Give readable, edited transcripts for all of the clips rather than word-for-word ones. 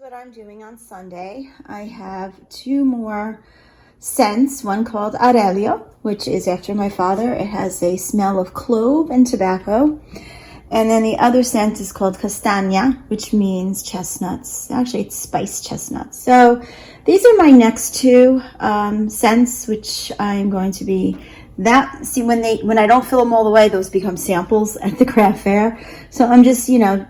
what I'm doing on Sunday. I have two more scents, one called Aurelio, which is after my father. It has a smell of clove and tobacco. And then the other scent is called Castagna, which means chestnuts. Actually, it's spiced chestnuts. So these are my next two scents, which I'm going to be when I don't fill them all the way, those become samples at the craft fair. So I'm just,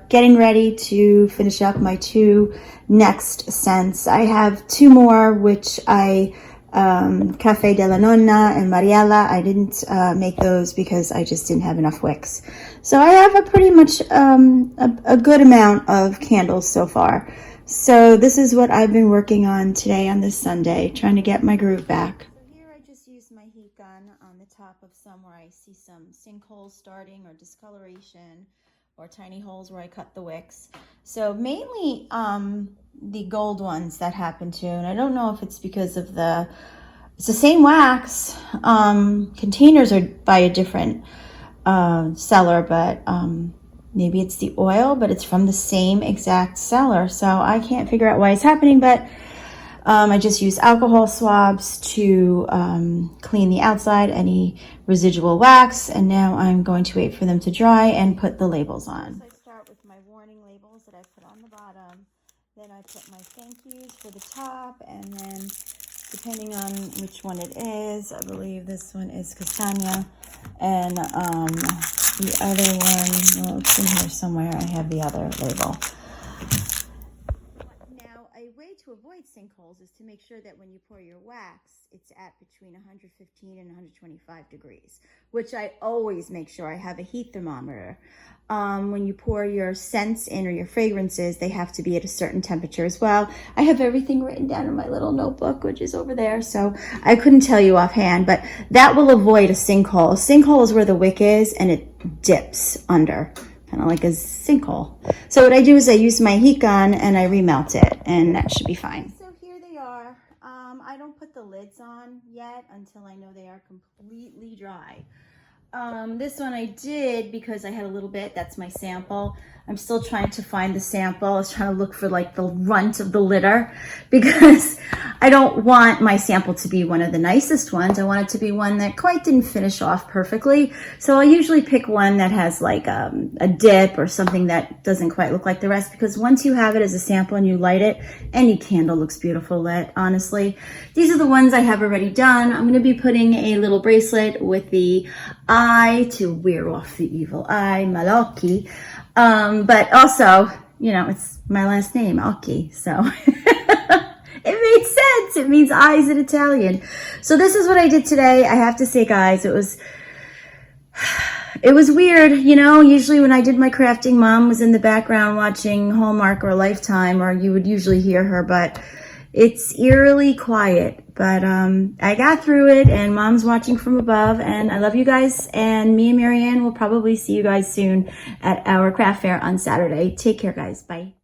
getting ready to finish up my two next scents. I have two more, which Cafe della Nonna and Mariella. I didn't make those because I just didn't have enough wicks. So I have a pretty much a good amount of candles so far. So this is what I've been working on today on this Sunday, trying to get my groove back. So here I just used my heat gun on the top of some where I see some sinkholes starting or discoloration or tiny holes where I cut the wicks. So mainly the gold ones that happen to, and I don't know if it's because of it's the same wax. Containers are by a different seller, but maybe it's the oil, but it's from the same exact seller. So I can't figure out why it's happening, but I just use alcohol swabs to clean the outside, any residual wax, and now I'm going to wait for them to dry and put the labels on. So I start with my warning labels that I put on the bottom, then I put my thank yous for the top, and then depending on which one it is, I believe this one is Castagna, and the other one, well, it's in here somewhere, I have the other label. A way to avoid sinkholes is to make sure that when you pour your wax, it's at between 115 and 125 degrees, which I always make sure I have a heat thermometer. When you pour your scents in or your fragrances, they have to be at a certain temperature as well. I have everything written down in my little notebook, which is over there, so I couldn't tell you offhand, but that will avoid a sinkhole. A sinkhole is where the wick is and it dips under, kind of like a sinkhole. So what I do is I use my heat gun and I remelt it, and that should be fine. So here they are. I don't put the lids on yet until I know they are completely dry. This one I did because I had a little bit. That's my sample. I'm still trying to find the sample. I was trying to look for like the runt of the litter because I don't want my sample to be one of the nicest ones. I want it to be one that quite didn't finish off perfectly. So I'll usually pick one that has like a dip or something that doesn't quite look like the rest, because once you have it as a sample and you light it, any candle looks beautiful lit, honestly. These are the ones I have already done. I'm going to be putting a little bracelet with the eye to wear off the evil eye, malocchi. But also, it's my last name, Occhi, so it made sense. It means eyes in Italian. So this is what I did today. I have to say, guys, it was weird. Usually when I did my crafting, Mom was in the background watching Hallmark or Lifetime, or you would usually hear her, but it's eerily quiet. But I got through it, and Mom's watching from above, and I love you guys, and me and Marianne will probably see you guys soon at our craft fair on Saturday. Take care, guys. Bye.